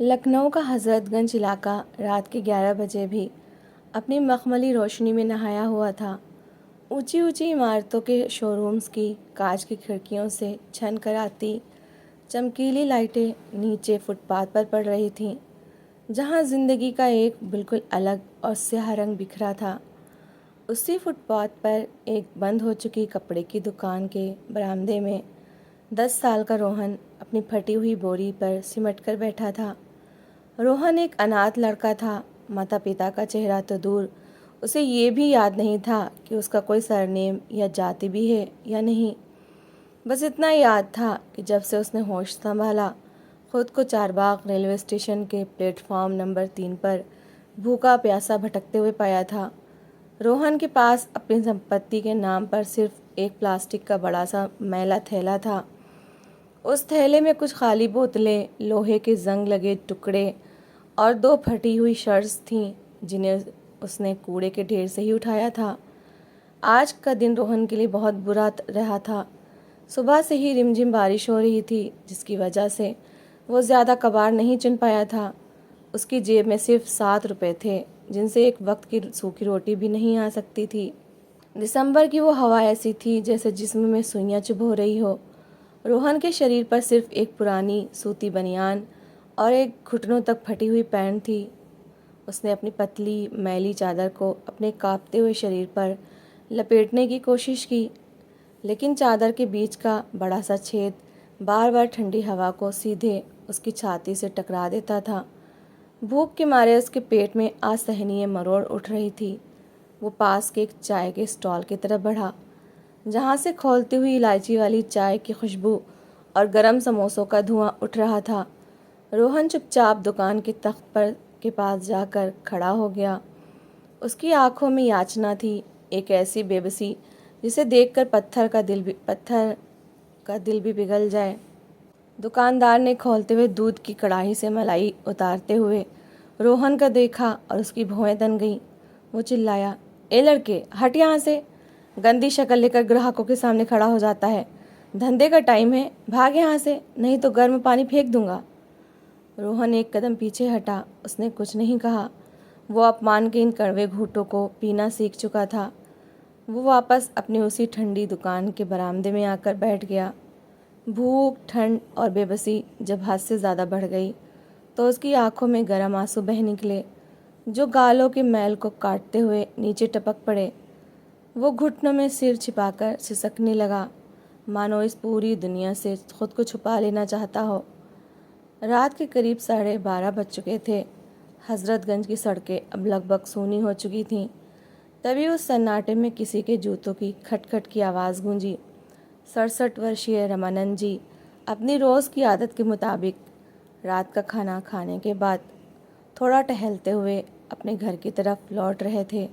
लखनऊ का हज़रतगंज इलाका रात के 11 बजे भी अपनी मखमली रोशनी में नहाया हुआ था। ऊंची ऊंची इमारतों के शोरूम्स की कांच की खिड़कियों से छन कर आती चमकीली लाइटें नीचे फुटपाथ पर पड़ रही थीं, जहां जिंदगी का एक बिल्कुल अलग और स्याह रंग बिखरा था। उसी फुटपाथ पर एक बंद हो चुकी कपड़े की दुकान के बरामदे में 10 साल का रोहन अपनी फटी हुई बोरी पर सिमट कर बैठा था। रोहन एक अनाथ लड़का था। माता पिता का चेहरा तो दूर, उसे ये भी याद नहीं था कि उसका कोई सरनेम या जाति भी है या नहीं। बस इतना याद था कि जब से उसने होश संभाला, खुद को चारबाग रेलवे स्टेशन के प्लेटफॉर्म नंबर 3 पर भूखा प्यासा भटकते हुए पाया था। रोहन के पास अपनी संपत्ति के नाम पर सिर्फ एक प्लास्टिक का बड़ा सा मैला थैला था। उस थैले में कुछ खाली बोतलें, लोहे के जंग लगे टुकड़े और 2 फटी हुई शर्ट्स थीं, जिन्हें उसने कूड़े के ढेर से ही उठाया था। आज का दिन रोहन के लिए बहुत बुरा रहा था। सुबह से ही रिमझिम बारिश हो रही थी, जिसकी वजह से वो ज़्यादा कबाड़ नहीं चुन पाया था। उसकी जेब में सिर्फ 7 रुपए थे, जिनसे एक वक्त की सूखी रोटी भी नहीं आ सकती थी। दिसंबर की वो हवा ऐसी थी जैसे जिस्म में सुइयां चुभ हो रही हो। रोहन के शरीर पर सिर्फ एक पुरानी सूती बनियान और एक घुटनों तक फटी हुई पैंट थी। उसने अपनी पतली मैली चादर को अपने कांपते हुए शरीर पर लपेटने की कोशिश की, लेकिन चादर के बीच का बड़ा सा छेद बार बार ठंडी हवा को सीधे उसकी छाती से टकरा देता था। भूख के मारे उसके पेट में असहनीय मरोड़ उठ रही थी। वो पास के एक चाय के स्टॉल की तरफ बढ़ा, जहाँ से खौलती हुई इलायची वाली चाय की खुशबू और गरम समोसों का धुआं उठ रहा था। रोहन चुपचाप दुकान के तख्त पर के पास जाकर खड़ा हो गया। उसकी आंखों में याचना थी, एक ऐसी बेबसी जिसे देखकर पत्थर का दिल भी पिघल जाए। दुकानदार ने खौलते हुए दूध की कढ़ाई से मलाई उतारते हुए रोहन का देखा और उसकी भौहें तन गईं। वो चिल्लाया, ए लड़के, हट यहाँ से। गंदी शक्ल लेकर ग्राहकों के सामने खड़ा हो जाता है। धंधे का टाइम है, भाग यहाँ से, नहीं तो गर्म पानी फेंक दूंगा। रोहन एक कदम पीछे हटा। उसने कुछ नहीं कहा। वो अपमान के इन कड़वे घूंटों को पीना सीख चुका था। वो वापस अपनी उसी ठंडी दुकान के बरामदे में आकर बैठ गया। भूख, ठंड और बेबसी जब हद से ज़्यादा बढ़ गई तो उसकी आंखों में गर्म आंसू बह निकले, जो गालों के मैल को काटते हुए नीचे टपक पड़े। वो घुटनों में सिर छिपाकर सिसकने लगा, मानो इस पूरी दुनिया से खुद को छुपा लेना चाहता हो। रात के करीब 12:30 बज चुके थे। हजरतगंज की सड़कें अब लगभग सूनी हो चुकी थीं। तभी उस सन्नाटे में किसी के जूतों की खटखट की आवाज़ गूंजी। 67 वर्षीय रमानंद जी अपनी रोज़ की आदत के मुताबिक रात का खाना खाने के बाद थोड़ा टहलते हुए अपने घर की तरफ लौट रहे थे।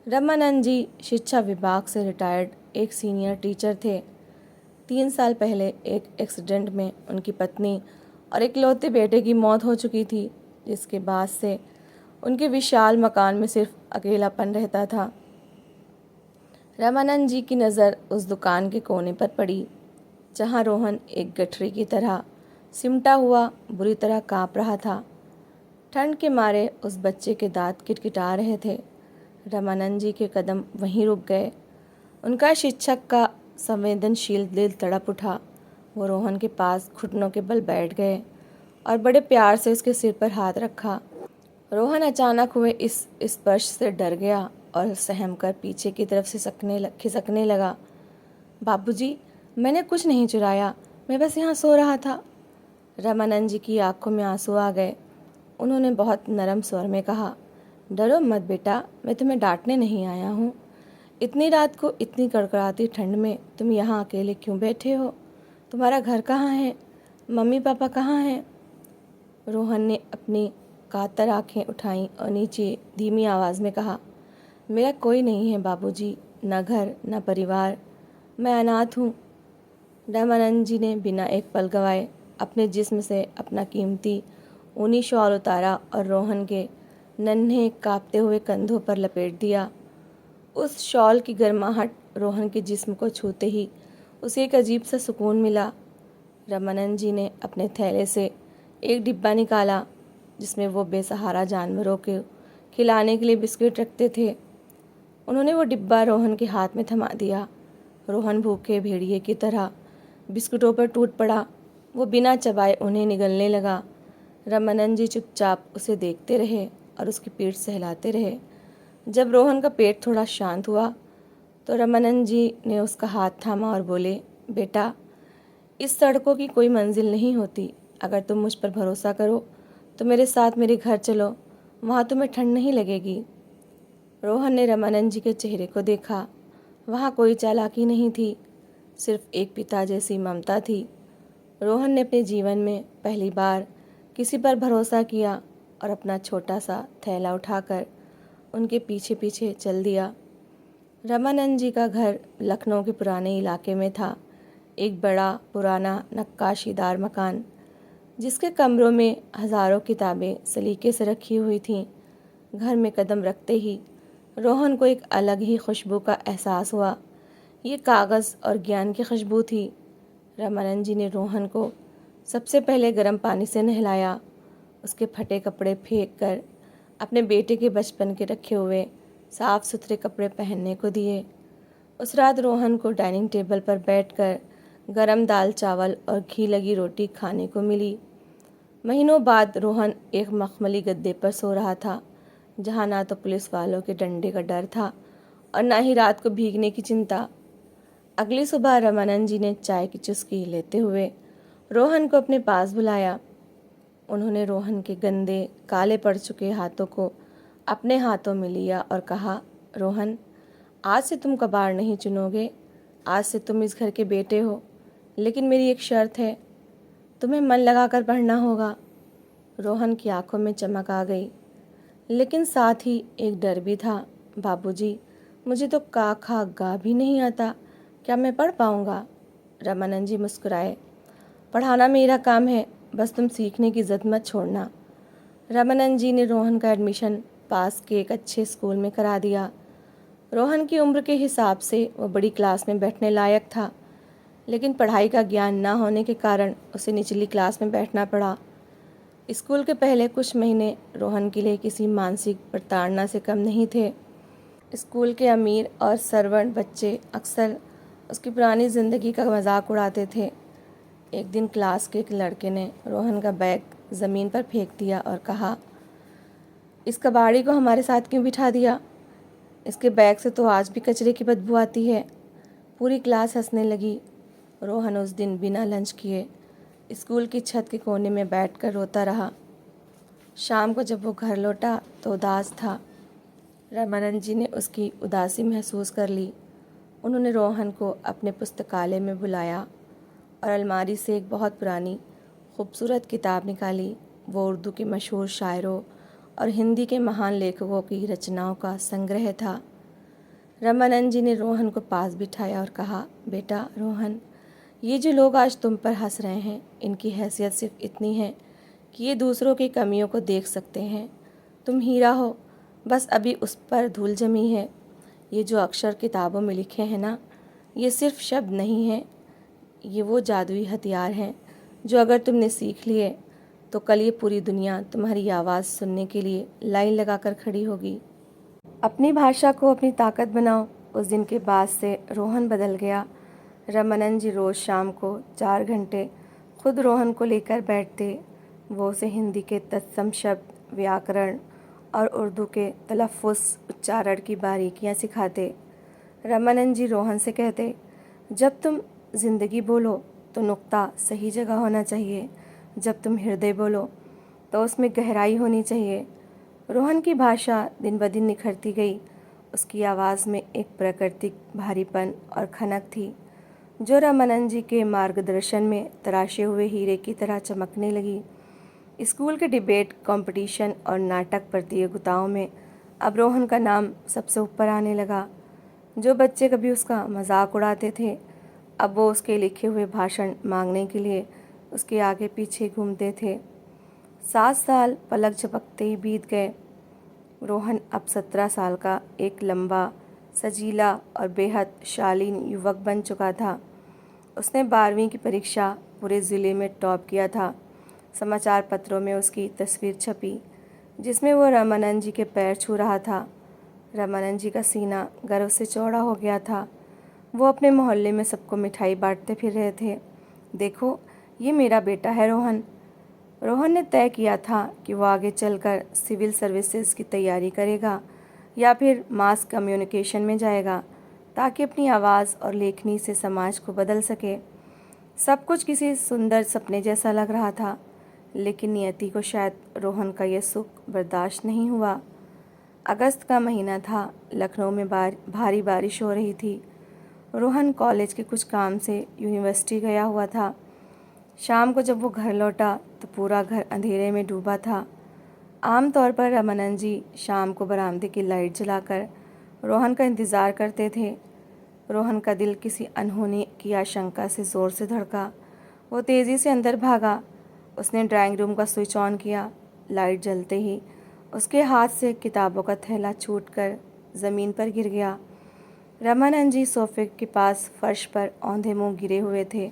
रमानंद जी शिक्षा विभाग से रिटायर्ड एक सीनियर टीचर थे। 3 साल पहले एक एक्सीडेंट में उनकी पत्नी और इकलौते बेटे की मौत हो चुकी थी, जिसके बाद से उनके विशाल मकान में सिर्फ अकेलापन रहता था। रामानंद जी की नज़र उस दुकान के कोने पर पड़ी, जहां रोहन एक गठरी की तरह सिमटा हुआ बुरी तरह कांप रहा था। ठंड के मारे उस बच्चे के दांत किटकिटा रहे थे। रामानंद जी के कदम वहीं रुक गए। उनका शिक्षक का संवेदनशील दिल तड़प उठा। वो रोहन के पास घुटनों के बल बैठ गए और बड़े प्यार से उसके सिर पर हाथ रखा। रोहन अचानक हुए इस स्पर्श से डर गया और सहम कर पीछे की तरफ से खिसकने लगा। बाबूजी, मैंने कुछ नहीं चुराया, मैं बस यहाँ सो रहा था। रामानंद जी की आंखों में आंसू आ गए। उन्होंने बहुत नरम स्वर में कहा, डरो मत बेटा, मैं तुम्हें डांटने नहीं आया हूँ। इतनी रात को इतनी कड़कड़ाती ठंड में तुम यहाँ अकेले क्यों बैठे हो? तुम्हारा घर कहाँ है? मम्मी पापा कहाँ हैं? रोहन ने अपनी कातर आंखें उठाईं और नीचे धीमी आवाज़ में कहा, मेरा कोई नहीं है बाबूजी, न घर न परिवार, मैं अनाथ हूँ। रामानंद जी ने बिना एक पल गवाए अपने जिस्म से अपना कीमती ऊनी शॉल उतारा और रोहन के नन्हे कांपते हुए कंधों पर लपेट दिया। उस शॉल की गर्माहट रोहन के जिस्म को छूते ही उसे एक अजीब सा सुकून मिला। रामानंद जी ने अपने थैले से एक डिब्बा निकाला जिसमें वो बेसहारा जानवरों को खिलाने के लिए बिस्किट रखते थे। उन्होंने वो डिब्बा रोहन के हाथ में थमा दिया। रोहन भूखे भेड़िए की तरह बिस्कुटों पर टूट पड़ा। वो बिना चबाए उन्हें निगलने लगा। रामानंद जी चुपचाप उसे देखते रहे और उसकी पीठ सहलाते रहे। जब रोहन का पेट थोड़ा शांत हुआ तो रामानंद जी ने उसका हाथ थामा और बोले, बेटा, इस सड़कों की कोई मंजिल नहीं होती। अगर तुम मुझ पर भरोसा करो तो मेरे साथ मेरे घर चलो, वहाँ तुम्हें ठंड नहीं लगेगी। रोहन ने रामानंद जी के चेहरे को देखा। वहाँ कोई चालाकी नहीं थी, सिर्फ एक पिता जैसी ममता थी। रोहन ने अपने जीवन में पहली बार किसी पर भरोसा किया और अपना छोटा सा थैला उठाकर उनके पीछे पीछे चल दिया। रामानंद जी का घर लखनऊ के पुराने इलाके में था। एक बड़ा पुराना नक्काशीदार मकान जिसके कमरों में हज़ारों किताबें सलीके से रखी हुई थीं। घर में कदम रखते ही रोहन को एक अलग ही खुशबू का एहसास हुआ। ये कागज़ और ज्ञान की खुशबू थी। रामानंद जी ने रोहन को सबसे पहले गर्म पानी से नहलाया, उसके फटे कपड़े फेंक कर अपने बेटे के बचपन के रखे हुए साफ़ सुथरे कपड़े पहनने को दिए। उस रात रोहन को डाइनिंग टेबल पर बैठकर गरम दाल चावल और घी लगी रोटी खाने को मिली। महीनों बाद रोहन एक मखमली गद्दे पर सो रहा था, जहाँ ना तो पुलिस वालों के डंडे का डर था और ना ही रात को भीगने की चिंता। अगली सुबह रामानंद जी ने चाय की चुस्की लेते हुए रोहन को अपने पास बुलाया। उन्होंने रोहन के गंदे काले पड़ चुके हाथों को अपने हाथों में लिया और कहा, रोहन, आज से तुम कबाड़ नहीं चुनोगे। आज से तुम इस घर के बेटे हो, लेकिन मेरी एक शर्त है, तुम्हें मन लगाकर पढ़ना होगा। रोहन की आंखों में चमक आ गई, लेकिन साथ ही एक डर भी था। बाबूजी, मुझे तो का खा गा भी नहीं आता, क्या मैं पढ़ पाऊँगा? रामानंद जी मुस्कुराए। पढ़ाना मेरा काम है, बस तुम सीखने की ज़द मत छोड़ना। रामानंद जी ने रोहन का एडमिशन पास के एक अच्छे स्कूल में करा दिया। रोहन की उम्र के हिसाब से वो बड़ी क्लास में बैठने लायक था, लेकिन पढ़ाई का ज्ञान ना होने के कारण उसे निचली क्लास में बैठना पड़ा। स्कूल के पहले कुछ महीने रोहन के लिए किसी मानसिक प्रताड़ना से कम नहीं थे। स्कूल के अमीर और सरवंट बच्चे अक्सर उसकी पुरानी ज़िंदगी का मजाक उड़ाते थे। एक दिन क्लास के एक लड़के ने रोहन का बैग ज़मीन पर फेंक दिया और कहा, इस कबाड़ी को हमारे साथ क्यों बिठा दिया? इसके बैग से तो आज भी कचरे की बदबू आती है। पूरी क्लास हंसने लगी। रोहन उस दिन बिना लंच किए स्कूल की छत के कोने में बैठकर रोता रहा। शाम को जब वो घर लौटा तो उदास था। रामानंद जी ने उसकी उदासी महसूस कर ली। उन्होंने रोहन को अपने पुस्तकालय में बुलाया और अलमारी से एक बहुत पुरानी खूबसूरत किताब निकाली। वो उर्दू के मशहूर शायरों और हिंदी के महान लेखकों की रचनाओं का संग्रह था। रामानंद जी ने रोहन को पास बिठाया और कहा, बेटा रोहन, ये जो लोग आज तुम पर हंस रहे हैं, इनकी हैसियत सिर्फ इतनी है कि ये दूसरों की कमियों को देख सकते हैं। तुम हीरा हो, बस अभी उस पर धूल जमी है। ये जो अक्षर किताबों में लिखे हैं ना, ये सिर्फ शब्द नहीं हैं, ये वो जादुई हथियार हैं जो अगर तुमने सीख लिए तो कल ये पूरी दुनिया तुम्हारी आवाज़ सुनने के लिए लाइन लगाकर खड़ी होगी। अपनी भाषा को अपनी ताकत बनाओ। उस दिन के बाद से रोहन बदल गया। रामानंद जी रोज़ शाम को 4 घंटे खुद रोहन को लेकर बैठते। वो उसे हिंदी के तत्सम शब्द, व्याकरण और उर्दू के तलफ़्फ़ुज़, उच्चारण की बारीकियाँ सिखाते। रामानंद जी रोहन से कहते, जब तुम ज़िंदगी बोलो तो नुक्ता सही जगह होना चाहिए, जब तुम हृदय बोलो तो उसमें गहराई होनी चाहिए। रोहन की भाषा दिन ब दिन निखरती गई। उसकी आवाज़ में एक प्राकृतिक भारीपन और खनक थी जो रामानंद जी के मार्गदर्शन में तराशे हुए हीरे की तरह चमकने लगी। स्कूल के डिबेट कंपटीशन और नाटक प्रतियोगिताओं में अब रोहन का नाम सबसे ऊपर आने लगा। जो बच्चे कभी उसका मजाक उड़ाते थे, अब वो उसके लिखे हुए भाषण मांगने के लिए उसके आगे पीछे घूमते थे। 7 साल पलक झपकते ही बीत गए। रोहन अब 17 साल का एक लंबा, सजीला और बेहद शालीन युवक बन चुका था। उसने 12वीं की परीक्षा पूरे ज़िले में टॉप किया था। समाचार पत्रों में उसकी तस्वीर छपी जिसमें वो रामानंद जी के पैर छू रहा था। रामानंद जी का सीना गर्व से चौड़ा हो गया था। वो अपने मोहल्ले में सबको मिठाई बांटते फिर रहे थे। देखो, ये मेरा बेटा है रोहन। रोहन ने तय किया था कि वो आगे चलकर सिविल सर्विसेज की तैयारी करेगा या फिर मास कम्युनिकेशन में जाएगा ताकि अपनी आवाज़ और लेखनी से समाज को बदल सके। सब कुछ किसी सुंदर सपने जैसा लग रहा था, लेकिन नियति को शायद रोहन का यह सुख बर्दाश्त नहीं हुआ। अगस्त का महीना था। लखनऊ में भारी बारिश हो रही थी। रोहन कॉलेज के कुछ काम से यूनिवर्सिटी गया हुआ था। शाम को जब वो घर लौटा तो पूरा घर अंधेरे में डूबा था। आमतौर पर रामानंद जी शाम को बरामदे की लाइट जलाकर रोहन का इंतज़ार करते थे। रोहन का दिल किसी अनहोनी की आशंका से ज़ोर से धड़का। वो तेज़ी से अंदर भागा। उसने ड्राइंग रूम का स्विच ऑन किया। लाइट जलते ही उसके हाथ से किताबों का थैला छूटकर ज़मीन पर गिर गया। रामानंद जी सोफे के पास फर्श पर औंधे मुंह गिरे हुए थे।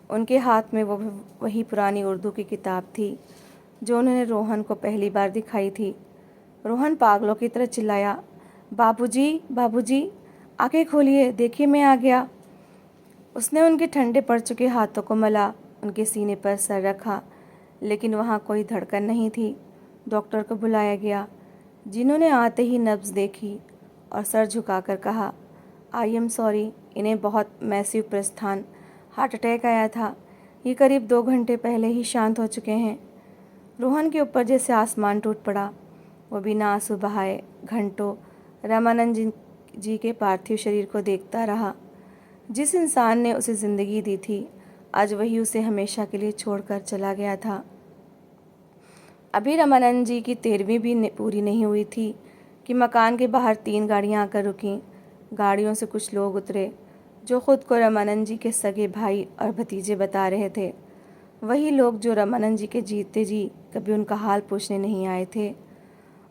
उनके हाथ में वो वही पुरानी उर्दू की किताब थी जो उन्होंने रोहन को पहली बार दिखाई थी। रोहन पागलों की तरह चिल्लाया, बाबूजी, बाबूजी, आंखें खोलिए, देखिए मैं आ गया। उसने उनके ठंडे पड़ चुके हाथों को मला, उनके सीने पर सर रखा, लेकिन वहाँ कोई धड़कन नहीं थी। डॉक्टर को बुलाया गया, जिन्होंने आते ही नब्ज़ देखी और सर झुकाकर कहा, आई एम सॉरी, इन्हें बहुत मैसिव प्रस्थान हार्ट अटैक आया था। ये करीब 2 घंटे पहले ही शांत हो चुके हैं। रोहन के ऊपर जैसे आसमान टूट पड़ा। वो बिना आंसू बहाए घंटों रामानंद जी के पार्थिव शरीर को देखता रहा। जिस इंसान ने उसे ज़िंदगी दी थी, आज वही उसे हमेशा के लिए छोड़कर चला गया था। अभी रामानंद जी की 13वीं भी पूरी नहीं हुई थी कि मकान के बाहर 3 गाड़ियां आकर रुकीं। गाड़ियों से कुछ लोग उतरे जो ख़ुद को रामानंद जी के सगे भाई और भतीजे बता रहे थे। वही लोग जो रामानंद जी के जीते जी कभी उनका हाल पूछने नहीं आए थे।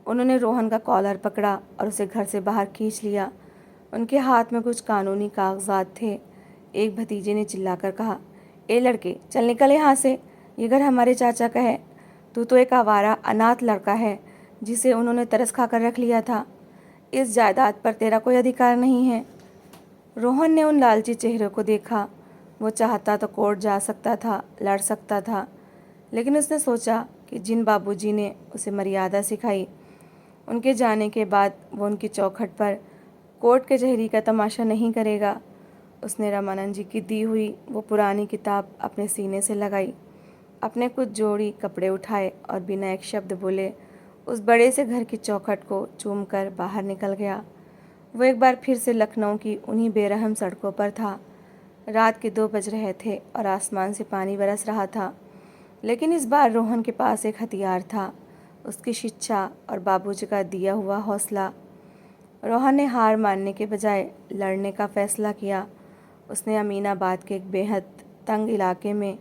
उन्होंने रोहन का कॉलर पकड़ा और उसे घर से बाहर खींच लिया। उनके हाथ में कुछ कानूनी कागजात थे। एक भतीजे ने चिल्लाकर कहा, ए लड़के, चल निकल यहाँ से, ये घर हमारे चाचा का है। तू तो एक आवारा अनाथ लड़का है जिसे उन्होंने तरस खाकर रख लिया था। इस जायदाद पर तेरा कोई अधिकार नहीं है। रोहन ने उन लालची चेहरों को देखा। वो चाहता तो कोर्ट जा सकता था, लड़ सकता था, लेकिन उसने सोचा कि जिन बाबूजी ने उसे मर्यादा सिखाई, उनके जाने के बाद वो उनकी चौखट पर कोर्ट कचहरी का तमाशा नहीं करेगा। उसने रामानंद जी की दी हुई वो पुरानी किताब अपने सीने से लगाई, अपने कुछ जोड़ी कपड़े उठाए और बिना एक शब्द बोले उस बड़े से घर की चौखट को चूमकर बाहर निकल गया। वो एक बार फिर से लखनऊ की उन्हीं बेरहम सड़कों पर था। रात के 2 बज रहे थे और आसमान से पानी बरस रहा था, लेकिन इस बार रोहन के पास एक हथियार था, उसकी शिक्षा और बाबूजी का दिया हुआ हौसला। रोहन ने हार मानने के बजाय लड़ने का फैसला किया। उसने अमीनाबाद के एक बेहद तंग इलाके में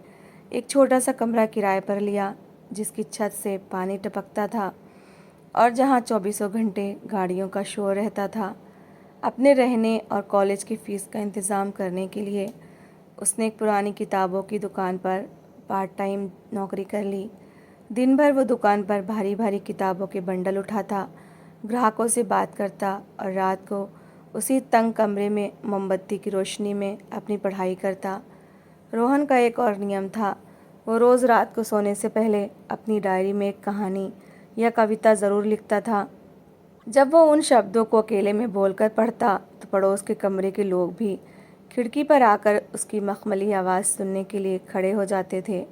एक छोटा सा कमरा किराए पर लिया, जिसकी छत से पानी टपकता था और जहां 24 घंटे गाड़ियों का शोर रहता था। अपने रहने और कॉलेज की फ़ीस का इंतज़ाम करने के लिए उसने एक पुरानी किताबों की दुकान पर पार्ट टाइम नौकरी कर ली। दिन भर वो दुकान पर भारी भारी किताबों के बंडल उठाता, ग्राहकों से बात करता और रात को उसी तंग कमरे में मोमबत्ती की रोशनी में अपनी पढ़ाई करता। रोहन का एक और नियम था, वो रोज़ रात को सोने से पहले अपनी डायरी में एक कहानी या कविता ज़रूर लिखता था। जब वो उन शब्दों को अकेले में बोलकर पढ़ता तो पड़ोस के कमरे के लोग भी खिड़की पर आकर उसकी मखमली आवाज़ सुनने के लिए खड़े हो जाते थे।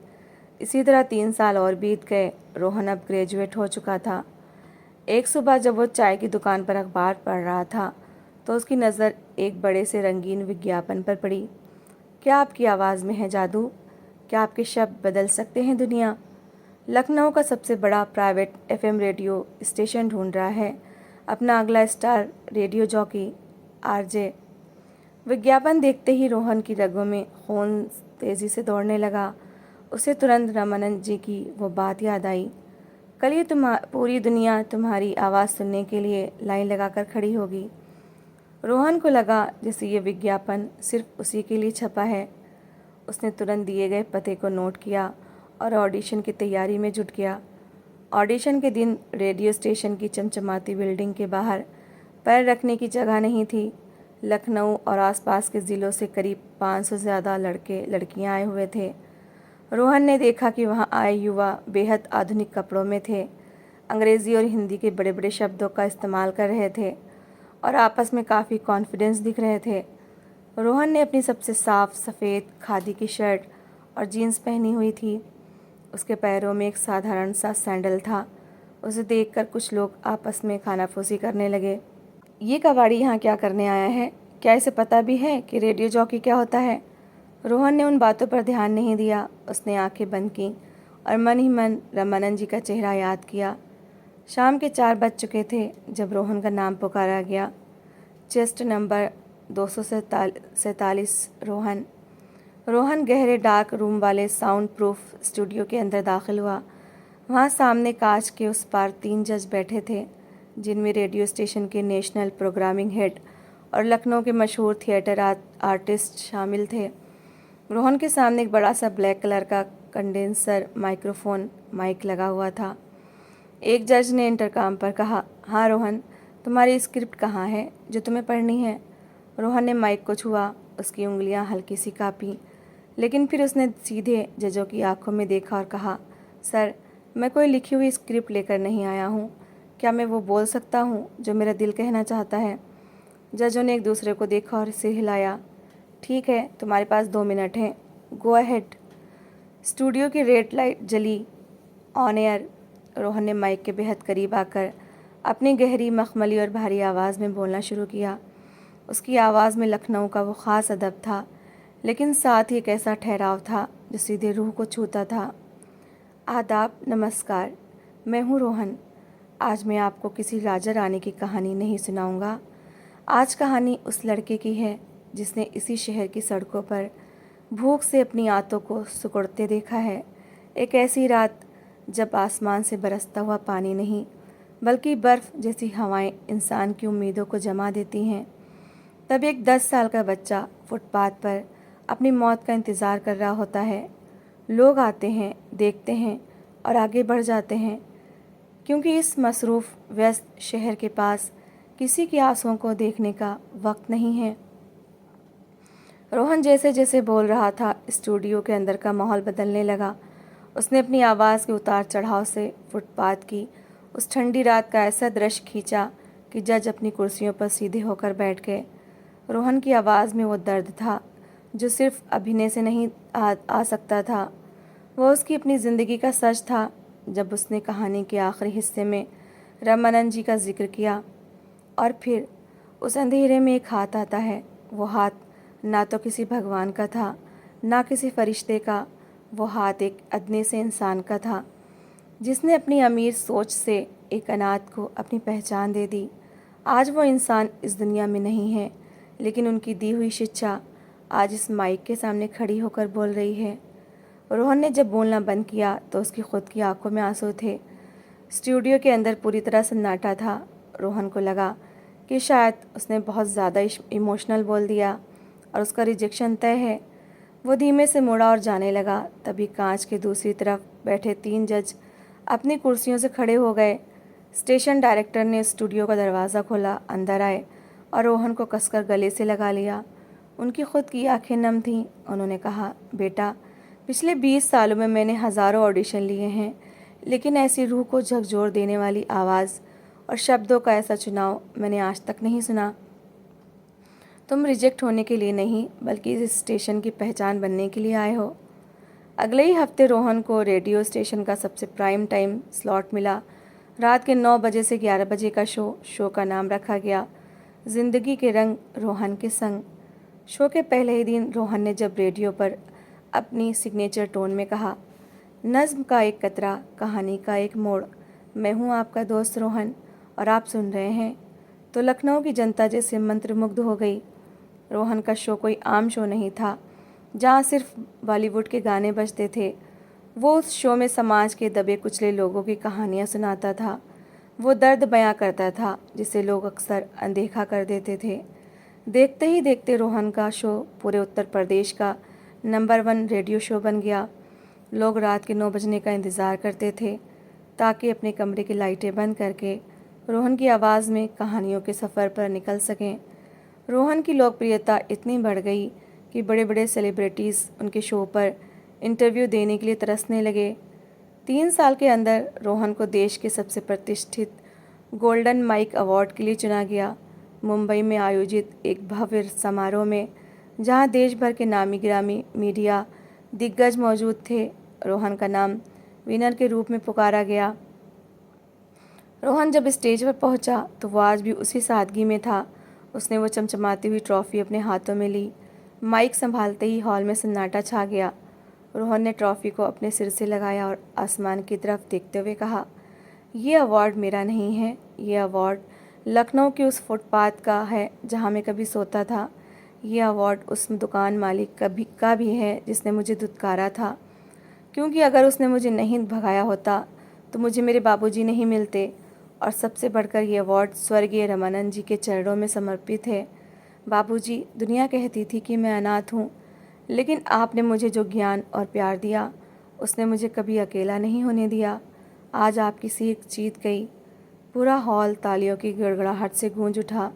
इसी तरह 3 साल और बीत गए। रोहन अब ग्रेजुएट हो चुका था। एक सुबह जब वो चाय की दुकान पर अखबार पढ़ रहा था तो उसकी नज़र एक बड़े से रंगीन विज्ञापन पर पड़ी। क्या आपकी आवाज़ में है जादू? क्या आपके शब्द बदल सकते हैं दुनिया? लखनऊ का सबसे बड़ा प्राइवेट एफएम रेडियो स्टेशन ढूंढ रहा है अपना अगला स्टार रेडियो जॉकी आरजे। विज्ञापन देखते ही रोहन की रगों में खून तेज़ी से दौड़ने लगा। उसे तुरंत रामानंद जी की वो बात याद आई, कल ये पूरी दुनिया तुम्हारी आवाज़ सुनने के लिए लाइन लगाकर खड़ी होगी। रोहन को लगा जैसे ये विज्ञापन सिर्फ उसी के लिए छपा है। उसने तुरंत दिए गए पते को नोट किया और ऑडिशन की तैयारी में जुट गया। ऑडिशन के दिन रेडियो स्टेशन की चमचमाती बिल्डिंग के बाहर पैर रखने की जगह नहीं थी। लखनऊ और आसपास के ज़िलों से करीब 500 से ज़्यादा लड़के लड़कियां आए हुए थे। रोहन ने देखा कि वहां आए युवा बेहद आधुनिक कपड़ों में थे, अंग्रेज़ी और हिंदी के बड़े बड़े शब्दों का इस्तेमाल कर रहे थे और आपस में काफ़ी कॉन्फिडेंस दिख रहे थे। रोहन ने अपनी सबसे साफ़ सफ़ेद खादी की शर्ट और जीन्स पहनी हुई थी। उसके पैरों में एक साधारण सा सैंडल था। उसे देखकर कुछ लोग आपस में खानाफूसी करने लगे। ये कबाड़ी यहाँ क्या करने आया है? क्या इसे पता भी है कि रेडियो जॉकी क्या होता है? रोहन ने उन बातों पर ध्यान नहीं दिया। उसने आंखें बंद की और मन ही मन रमानंद जी का चेहरा याद किया। शाम के 4 बज चुके थे जब रोहन का नाम पुकारा गया। Chest number 247 Rohan. रोहन गहरे डार्क रूम वाले साउंड प्रूफ स्टूडियो के अंदर दाखिल हुआ। वहाँ सामने कांच के उस पार 3 जज बैठे थे, जिनमें रेडियो स्टेशन के नेशनल प्रोग्रामिंग हेड और लखनऊ के मशहूर थिएटर आर्टिस्ट शामिल थे। रोहन के सामने एक बड़ा सा ब्लैक कलर का कंडेंसर माइक लगा हुआ था। एक जज ने इंटरकॉम पर कहा, हाँ रोहन, तुम्हारी स्क्रिप्ट कहाँ है जो तुम्हें पढ़नी है? रोहन ने माइक को छुआ। उसकी उंगलियां हल्की सी कांपीं, लेकिन फिर उसने सीधे जजों की आंखों में देखा और कहा, सर, मैं कोई लिखी हुई स्क्रिप्ट लेकर नहीं आया हूँ। क्या मैं वो बोल सकता हूँ जो मेरा दिल कहना चाहता है? जजों ने एक दूसरे को देखा और सिर हिलाया। ठीक है, तुम्हारे पास 2 मिनट हैं, गो अहेड। स्टूडियो की रेड लाइट जली। On air. रोहन ने माइक के बेहद करीब आकर अपनी गहरी मखमली और भारी आवाज़ में बोलना शुरू किया। उसकी आवाज़ में लखनऊ का वो ख़ास अदब था, लेकिन साथ ही एक ऐसा ठहराव था जो सीधे रूह को छूता था। आदाब, नमस्कार, मैं हूँ रोहन। आज मैं आपको किसी राजा रानी की कहानी नहीं सुनाऊंगा। आज कहानी उस लड़के की है जिसने इसी शहर की सड़कों पर भूख से अपनी आंतों को सिकुड़ते देखा है। एक ऐसी रात जब आसमान से बरसता हुआ पानी नहीं, बल्कि बर्फ़ जैसी हवाएं इंसान की उम्मीदों को जमा देती हैं। तब एक 10 साल का बच्चा फुटपाथ पर अपनी मौत का इंतज़ार कर रहा होता है। लोग आते हैं, देखते हैं और आगे बढ़ जाते हैं, क्योंकि इस मसरूफ़ व्यस्त शहर के पास किसी की आंसुओं को देखने का वक्त नहीं है। रोहन जैसे जैसे बोल रहा था, स्टूडियो के अंदर का माहौल बदलने लगा। उसने अपनी आवाज़ के उतार चढ़ाव से फुटपाथ की उस ठंडी रात का ऐसा दृश्य खींचा कि जज अपनी कुर्सियों पर सीधे होकर बैठ गए। रोहन की आवाज़ में वो दर्द था जो सिर्फ अभिनय से नहीं आ सकता था। वो उसकी अपनी ज़िंदगी का सच था। जब उसने कहानी के आखिरी हिस्से में रामानंद जी का जिक्र किया और फिर उस अंधेरे में एक हाथ आता है। वो हाथ ना तो किसी भगवान का था, ना किसी फरिश्ते का। वो हाथ एक अदने से इंसान का था, जिसने अपनी अमीर सोच से एक अनाथ को अपनी पहचान दे दी। आज वो इंसान इस दुनिया में नहीं है, लेकिन उनकी दी हुई शिक्षा आज इस माइक के सामने खड़ी होकर बोल रही है। रोहन ने जब बोलना बंद किया तो उसकी खुद की आंखों में आंसू थे। स्टूडियो के अंदर पूरी तरह सन्नाटा था। रोहन को लगा कि शायद उसने बहुत ज़्यादा इमोशनल बोल दिया और उसका रिजेक्शन तय है। वो धीमे से मुड़ा और जाने लगा। तभी कांच के दूसरी तरफ बैठे 3 जज अपनी कुर्सियों से खड़े हो गए। स्टेशन डायरेक्टर ने स्टूडियो का दरवाज़ा खोला, अंदर आए और रोहन को कसकर गले से लगा लिया। उनकी खुद की आंखें नम थीं। उन्होंने कहा, बेटा, पिछले 20 सालों में मैंने हज़ारों ऑडिशन लिए हैं, लेकिन ऐसी रूह को झकझोर देने वाली आवाज़ और शब्दों का ऐसा चुनाव मैंने आज तक नहीं सुना। तुम रिजेक्ट होने के लिए नहीं, बल्कि इस स्टेशन की पहचान बनने के लिए आए हो। अगले ही हफ्ते रोहन को रेडियो स्टेशन का सबसे प्राइम टाइम स्लॉट मिला। रात के 9 बजे से 11 बजे का शो का नाम रखा गया, ज़िंदगी के रंग रोहन के संग। शो के पहले ही दिन रोहन ने जब रेडियो पर अपनी सिग्नेचर टोन में कहा, नज़्म का एक कतरा, कहानी का एक मोड़, मैं हूँ आपका दोस्त रोहन और आप सुन रहे हैं, तो लखनऊ की जनता जैसे मंत्रमुग्ध हो गई। रोहन का शो कोई आम शो नहीं था जहाँ सिर्फ बॉलीवुड के गाने बजते थे। वो उस शो में समाज के दबे कुचले लोगों की कहानियाँ सुनाता था। वो दर्द बयां करता था जिसे लोग अक्सर अनदेखा कर देते थे। देखते ही देखते रोहन का शो पूरे उत्तर प्रदेश का नंबर 1 रेडियो शो बन गया। लोग रात के 9 बजने का इंतज़ार करते थे ताकि अपने कमरे की लाइटें बंद करके रोहन की आवाज़ में कहानियों के सफ़र पर निकल सकें। रोहन की लोकप्रियता इतनी बढ़ गई कि बड़े बड़े सेलिब्रिटीज़ उनके शो पर इंटरव्यू देने के लिए तरसने लगे। 3 साल के अंदर रोहन को देश के सबसे प्रतिष्ठित गोल्डन माइक अवार्ड के लिए चुना गया। मुंबई में आयोजित एक भव्य समारोह में, जहां देश भर के नामी गिरामी मीडिया दिग्गज मौजूद थे, रोहन का नाम विनर के रूप में पुकारा गया। रोहन जब स्टेज पर पहुंचा तो वो आज भी उसी सादगी में था। उसने वो चमचमाती हुई ट्रॉफ़ी अपने हाथों में ली। माइक संभालते ही हॉल में सन्नाटा छा गया। रोहन ने ट्रॉफ़ी को अपने सिर से लगाया और आसमान की तरफ देखते हुए कहा, ये अवार्ड मेरा नहीं है, ये अवार्ड लखनऊ के उस फुटपाथ का है जहाँ मैं कभी सोता था। ये अवार्ड उस दुकान मालिक का भी है जिसने मुझे धुतकारा था, क्योंकि अगर उसने मुझे नहीं भगाया होता तो मुझे मेरे बाबूजी नहीं मिलते। और सबसे बढ़कर ये अवार्ड स्वर्गीय रामानंद जी के चरणों में समर्पित है। बाबूजी, दुनिया कहती थी कि मैं अनाथ हूँ, लेकिन आपने मुझे जो ज्ञान और प्यार दिया उसने मुझे कभी अकेला नहीं होने दिया। आज आपकी सीख जीत गई। पूरा हॉल तालियों की गड़गड़ाहट से गूंज उठा।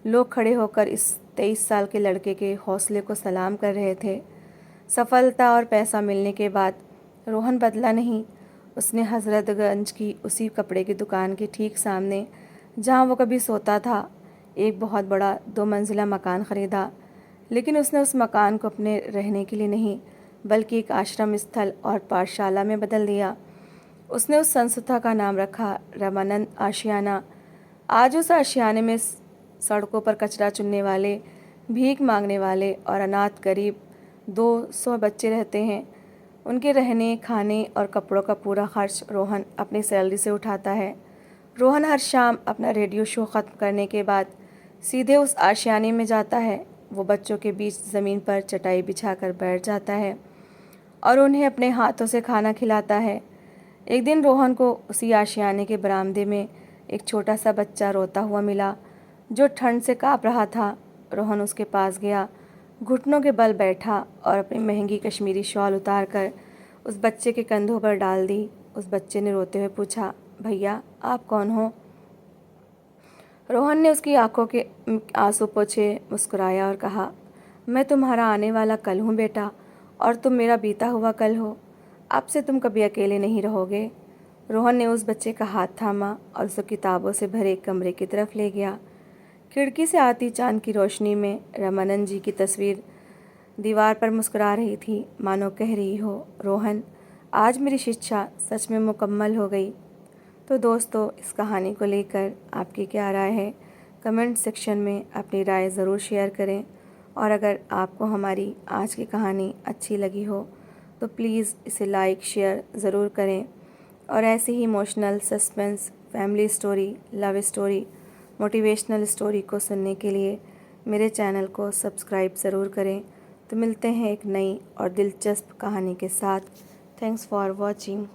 लोग खड़े होकर इस 23 साल के लड़के के हौसले को सलाम कर रहे थे। सफलता और पैसा मिलने के बाद रोहन बदला नहीं। उसने हज़रतगंज की उसी कपड़े की दुकान के ठीक सामने, जहाँ वो कभी सोता था, एक बहुत बड़ा 2 मंजिला मकान ख़रीदा। लेकिन उसने उस मकान को अपने रहने के लिए नहीं, बल्कि एक आश्रम स्थल और पाठशाला में बदल दिया। उसने उस संस्था का नाम रखा रामानंद आशियाना। आज उस आशियाने में सड़कों पर कचरा चुनने वाले, भीख मांगने वाले और अनाथ गरीब 200 बच्चे रहते हैं। उनके रहने, खाने और कपड़ों का पूरा खर्च रोहन अपनी सैलरी से उठाता है। रोहन हर शाम अपना रेडियो शो ख़त्म करने के बाद सीधे उस आशियाने में जाता है। वो बच्चों के बीच ज़मीन पर चटाई बिछाकर बैठ जाता है और उन्हें अपने हाथों से खाना खिलाता है। एक दिन रोहन को उसी आशियाने के बरामदे में एक छोटा सा बच्चा रोता हुआ मिला, जो ठंड से काँप रहा था। रोहन उसके पास गया, घुटनों के बल बैठा और अपनी महंगी कश्मीरी शॉल उतारकर उस बच्चे के कंधों पर डाल दी। उस बच्चे ने रोते हुए पूछा, भैया आप कौन हो? रोहन ने उसकी आंखों के आंसू पोंछे, मुस्कुराया और कहा, मैं तुम्हारा आने वाला कल हूँ बेटा, और तुम मेरा बीता हुआ कल हो। अब से तुम कभी अकेले नहीं रहोगे। रोहन ने उस बच्चे का हाथ थामा और उसे किताबों से भरे एक कमरे की तरफ ले गया। खिड़की से आती चांद की रोशनी में रामानंद जी की तस्वीर दीवार पर मुस्कुरा रही थी, मानो कह रही हो, रोहन, आज मेरी शिक्षा सच में मुकम्मल हो गई। तो दोस्तों, इस कहानी को लेकर आपकी क्या राय है? कमेंट सेक्शन में अपनी राय ज़रूर शेयर करें। और अगर आपको हमारी आज की कहानी अच्छी लगी हो तो प्लीज़ इसे लाइक शेयर ज़रूर करें। और ऐसे ही emotional, suspense, family story, love story, motivational story को सुनने के लिए मेरे चैनल को सब्सक्राइब ज़रूर करें। तो मिलते हैं एक नई और दिलचस्प कहानी के साथ। Thanks for watching.